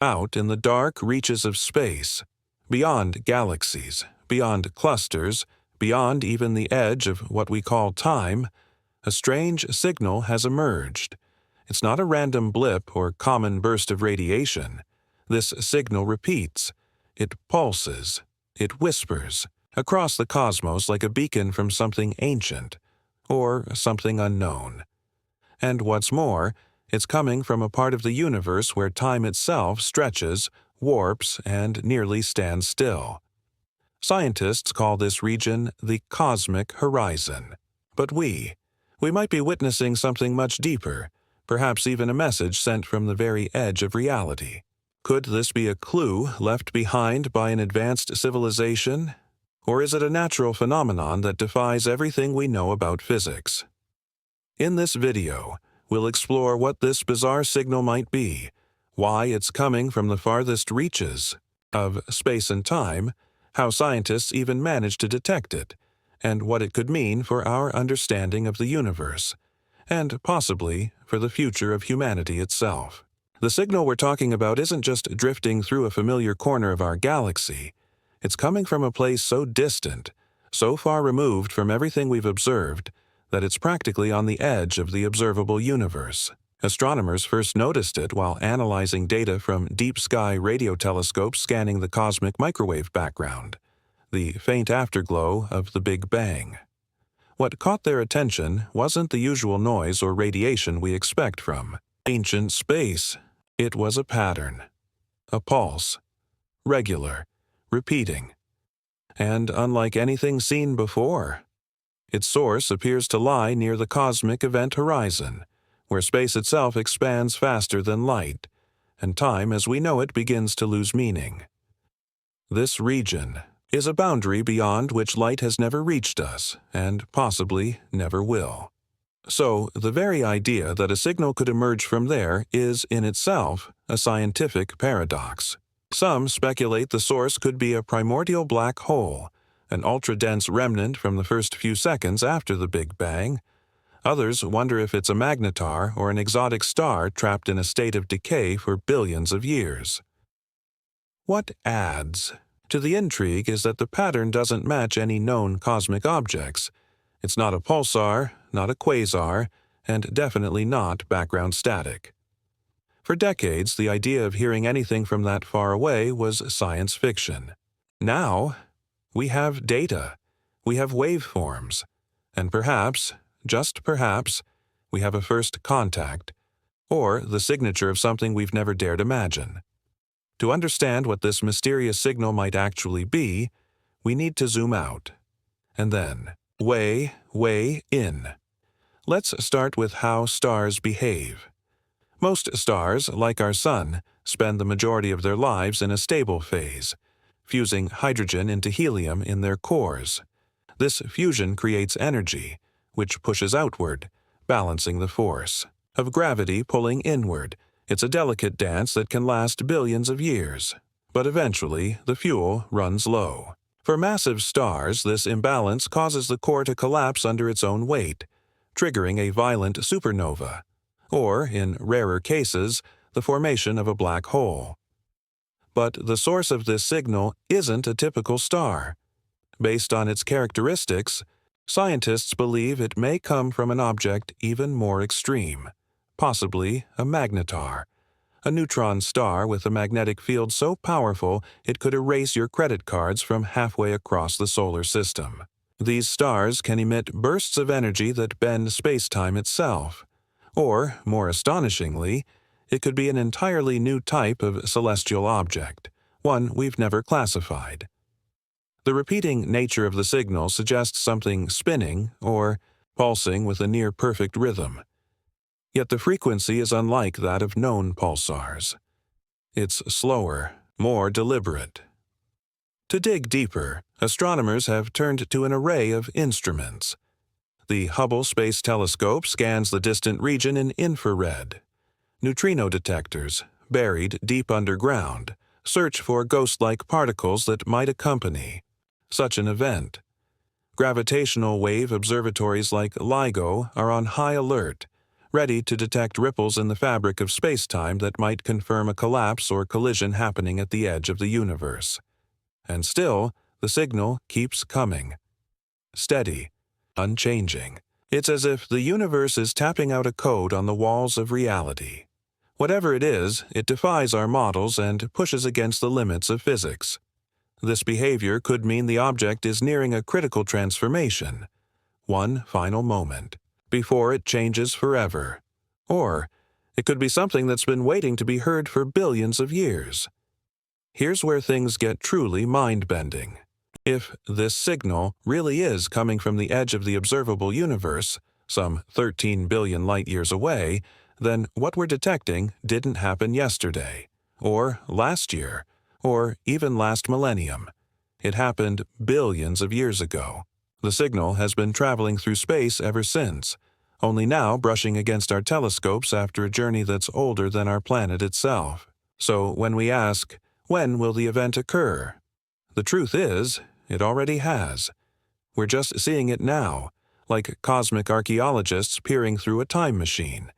Out in the dark reaches of space, beyond galaxies, beyond clusters, beyond even the edge of what we call time, a strange signal has emerged. It's not a random blip or common burst of radiation. This signal repeats. It pulses. It whispers across the cosmos like a beacon from something ancient or something unknown. And what's more, it's coming from a part of the universe where time itself stretches, warps, and nearly stands still. Scientists call this region the cosmic horizon. But we might be witnessing something much deeper, perhaps even a message sent from the very edge of reality. Could this be a clue left behind by an advanced civilization? Or is it a natural phenomenon that defies everything we know about physics? In this video, we'll explore what this bizarre signal might be, why it's coming from the farthest reaches of space and time, how scientists even manage to detect it, and what it could mean for our understanding of the universe, and possibly for the future of humanity itself. The signal we're talking about isn't just drifting through a familiar corner of our galaxy. It's coming from a place so distant, so far removed from everything we've observed, that it's practically on the edge of the observable universe. Astronomers first noticed it while analyzing data from deep sky radio telescopes scanning the cosmic microwave background, the faint afterglow of the Big Bang. What caught their attention wasn't the usual noise or radiation we expect from ancient space. It was a pattern, a pulse, regular, repeating, and unlike anything seen before. Its source appears to lie near the cosmic event horizon, where space itself expands faster than light, and time as we know it begins to lose meaning. This region is a boundary beyond which light has never reached us, and possibly never will. So, the very idea that a signal could emerge from there is, in itself, a scientific paradox. Some speculate the source could be a primordial black hole, an ultra-dense remnant from the first few seconds after the Big Bang. Others wonder if it's a magnetar or an exotic star trapped in a state of decay for billions of years. What adds to the intrigue is that the pattern doesn't match any known cosmic objects. It's not a pulsar, not a quasar, and definitely not background static. For decades, the idea of hearing anything from that far away was science fiction. Now, we have data, we have waveforms, and perhaps, just perhaps, we have a first contact, or the signature of something we've never dared imagine. To understand what this mysterious signal might actually be, we need to zoom out, and then way in. Let's start with how stars behave. Most stars, like our Sun, spend the majority of their lives in a stable phase, fusing hydrogen into helium in their cores. This fusion creates energy, which pushes outward, balancing the force of gravity pulling inward. It's a delicate dance that can last billions of years, but eventually the fuel runs low. For massive stars, this imbalance causes the core to collapse under its own weight, triggering a violent supernova, or, in rarer cases, the formation of a black hole. But the source of this signal isn't a typical star. Based on its characteristics, scientists believe it may come from an object even more extreme, possibly a magnetar, a neutron star with a magnetic field so powerful it could erase your credit cards from halfway across the solar system. These stars can emit bursts of energy that bend spacetime itself. Or, more astonishingly, it could be an entirely new type of celestial object, one we've never classified. The repeating nature of the signal suggests something spinning or pulsing with a near-perfect rhythm. Yet the frequency is unlike that of known pulsars. It's slower, more deliberate. To dig deeper, astronomers have turned to an array of instruments. The Hubble Space Telescope scans the distant region in infrared. Neutrino detectors, buried deep underground, search for ghost-like particles that might accompany such an event. Gravitational wave observatories like LIGO are on high alert, ready to detect ripples in the fabric of spacetime that might confirm a collapse or collision happening at the edge of the universe. And still, the signal keeps coming. Steady, unchanging. It's as if the universe is tapping out a code on the walls of reality. Whatever it is, it defies our models and pushes against the limits of physics. This behavior could mean the object is nearing a critical transformation, one final moment, before it changes forever. Or it could be something that's been waiting to be heard for billions of years. Here's where things get truly mind-bending. If this signal really is coming from the edge of the observable universe, some 13 billion light-years away, then what we're detecting didn't happen yesterday, or last year, or even last millennium. It happened billions of years ago. The signal has been traveling through space ever since, only now brushing against our telescopes after a journey that's older than our planet itself. So when we ask, when will the event occur? The truth is, it already has. We're just seeing it now, like cosmic archaeologists peering through a time machine.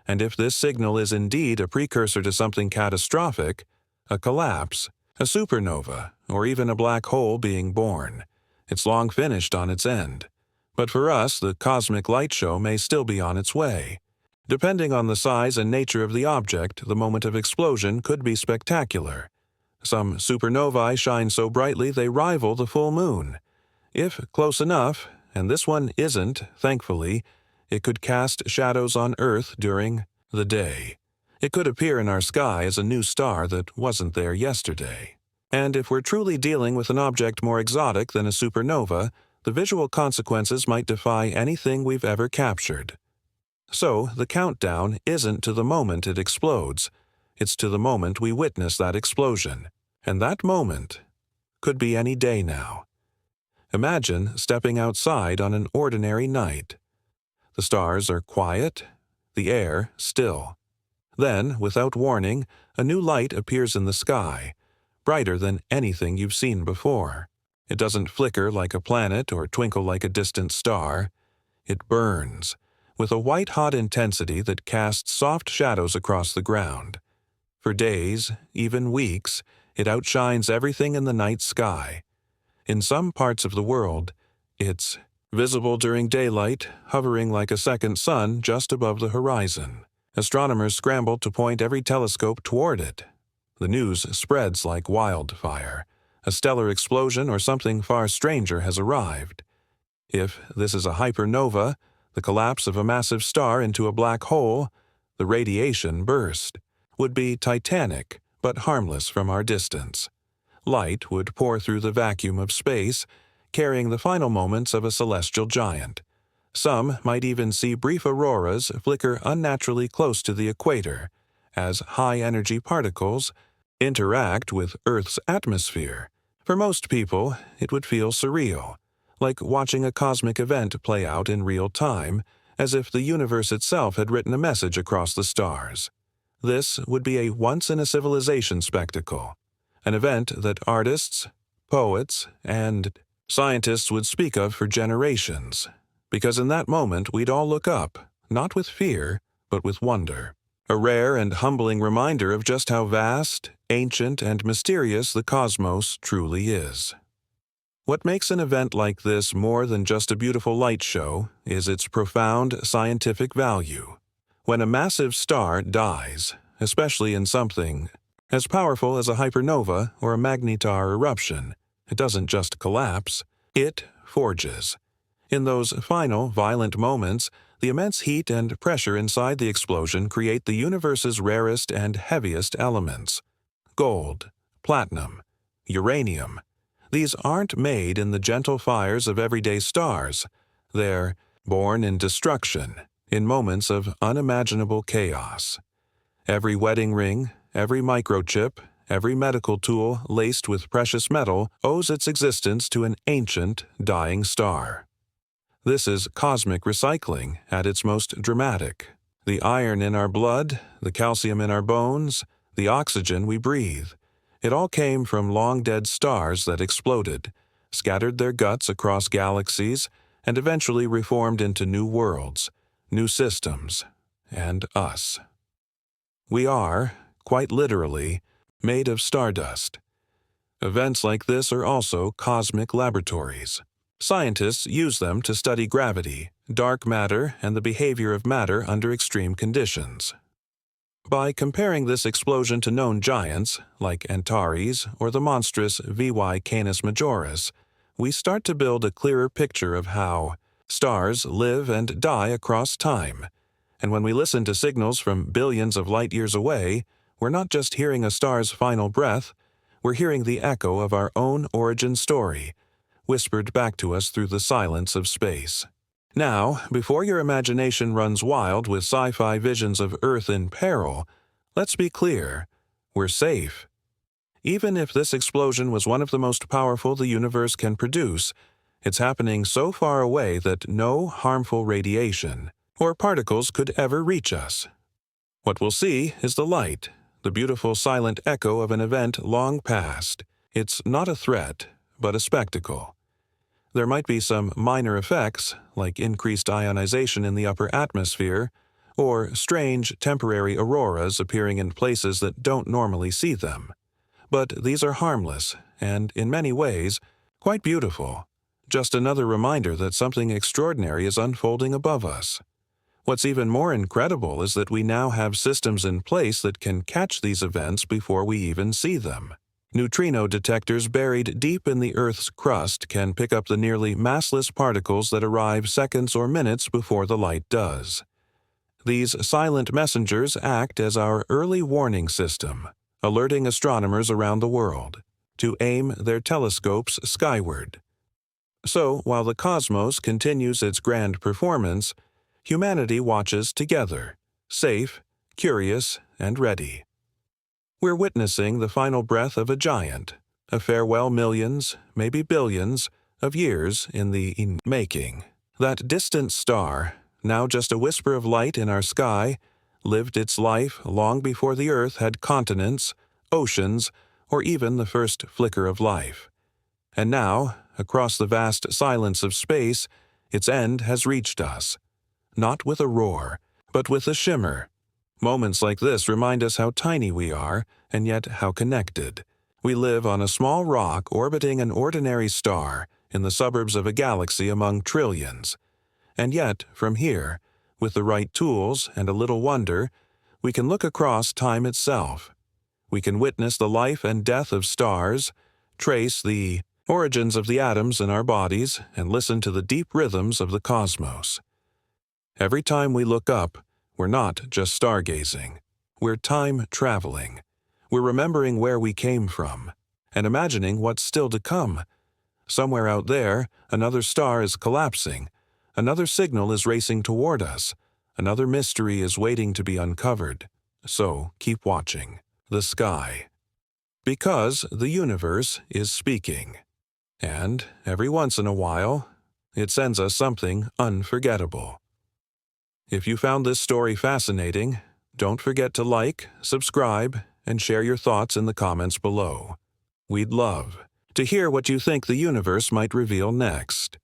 And if this signal is indeed a precursor to something catastrophic, a collapse, a supernova, or even a black hole being born, it's long finished on its end. But for us, the cosmic light show may still be on its way. Depending on the size and nature of the object, the moment of explosion could be spectacular. Some supernovae shine so brightly they rival the full moon. If close enough, and this one isn't, thankfully, it could cast shadows on Earth during the day. It could appear in our sky as a new star that wasn't there yesterday. And if we're truly dealing with an object more exotic than a supernova, the visual consequences might defy anything we've ever captured. So, the countdown isn't to the moment it explodes. It's to the moment we witness that explosion. And that moment could be any day now. Imagine stepping outside on an ordinary night. The stars are quiet, the air still. Then, without warning, a new light appears in the sky, brighter than anything you've seen before. It doesn't flicker like a planet or twinkle like a distant star. It burns, with a white-hot intensity that casts soft shadows across the ground. For days, even weeks, it outshines everything in the night sky. In some parts of the world, it's visible during daylight, hovering like a second sun just above the horizon. Astronomers scramble to point every telescope toward it. The news spreads like wildfire. A stellar explosion or something far stranger has arrived. If this is a hypernova, the collapse of a massive star into a black hole, the radiation burst would be titanic but harmless from our distance. Light would pour through the vacuum of space, carrying the final moments of a celestial giant. Some might even see brief auroras flicker unnaturally close to the equator, as high-energy particles interact with Earth's atmosphere. For most people, it would feel surreal, like watching a cosmic event play out in real time, as if the universe itself had written a message across the stars. This would be a once-in-a-civilization spectacle, an event that artists, poets, and scientists would speak of for generations, because in that moment we'd all look up, not with fear, but with wonder. A rare and humbling reminder of just how vast, ancient, and mysterious the cosmos truly is. What makes an event like this more than just a beautiful light show is its profound scientific value. When a massive star dies, especially in something as powerful as a hypernova or a magnetar eruption, it doesn't just collapse, it forges. In those final, violent moments, the immense heat and pressure inside the explosion create the universe's rarest and heaviest elements. Gold, platinum, uranium. These aren't made in the gentle fires of everyday stars. They're born in destruction, in moments of unimaginable chaos. Every wedding ring, every microchip, every medical tool laced with precious metal owes its existence to an ancient, dying star. This is cosmic recycling at its most dramatic. The iron in our blood, the calcium in our bones, the oxygen we breathe. It all came from long-dead stars that exploded, scattered their guts across galaxies, and eventually reformed into new worlds, new systems, and us. We are, quite literally, made of stardust. Events like this are also cosmic laboratories. Scientists use them to study gravity, dark matter, and the behavior of matter under extreme conditions. By comparing this explosion to known giants, like Antares or the monstrous VY Canis Majoris, we start to build a clearer picture of how stars live and die across time. And when we listen to signals from billions of light years away, we're not just hearing a star's final breath, we're hearing the echo of our own origin story, whispered back to us through the silence of space. Now, before your imagination runs wild with sci-fi visions of Earth in peril, let's be clear, we're safe. Even if this explosion was one of the most powerful the universe can produce, it's happening so far away that no harmful radiation or particles could ever reach us. What we'll see is the light, the beautiful silent echo of an event long past. It's not a threat, but a spectacle. There might be some minor effects, like increased ionization in the upper atmosphere, or strange temporary auroras appearing in places that don't normally see them. But these are harmless, and in many ways, quite beautiful. Just another reminder that something extraordinary is unfolding above us. What's even more incredible is that we now have systems in place that can catch these events before we even see them. Neutrino detectors buried deep in the Earth's crust can pick up the nearly massless particles that arrive seconds or minutes before the light does. These silent messengers act as our early warning system, alerting astronomers around the world to aim their telescopes skyward. So, while the cosmos continues its grand performance, humanity watches together, safe, curious, and ready. We're witnessing the final breath of a giant, a farewell millions, maybe billions, of years in the making. That distant star, now just a whisper of light in our sky, lived its life long before the Earth had continents, oceans, or even the first flicker of life. And now, across the vast silence of space, its end has reached us. Not with a roar, but with a shimmer. Moments like this remind us how tiny we are, and yet how connected. We live on a small rock orbiting an ordinary star in the suburbs of a galaxy among trillions. And yet, from here, with the right tools and a little wonder, we can look across time itself. We can witness the life and death of stars, trace the origins of the atoms in our bodies, and listen to the deep rhythms of the cosmos. Every time we look up, we're not just stargazing. We're time-traveling. We're remembering where we came from, and imagining what's still to come. Somewhere out there, another star is collapsing. Another signal is racing toward us. Another mystery is waiting to be uncovered. So keep watching the sky. Because the universe is speaking. And every once in a while, it sends us something unforgettable. If you found this story fascinating, don't forget to like, subscribe, and share your thoughts in the comments below. We'd love to hear what you think the universe might reveal next.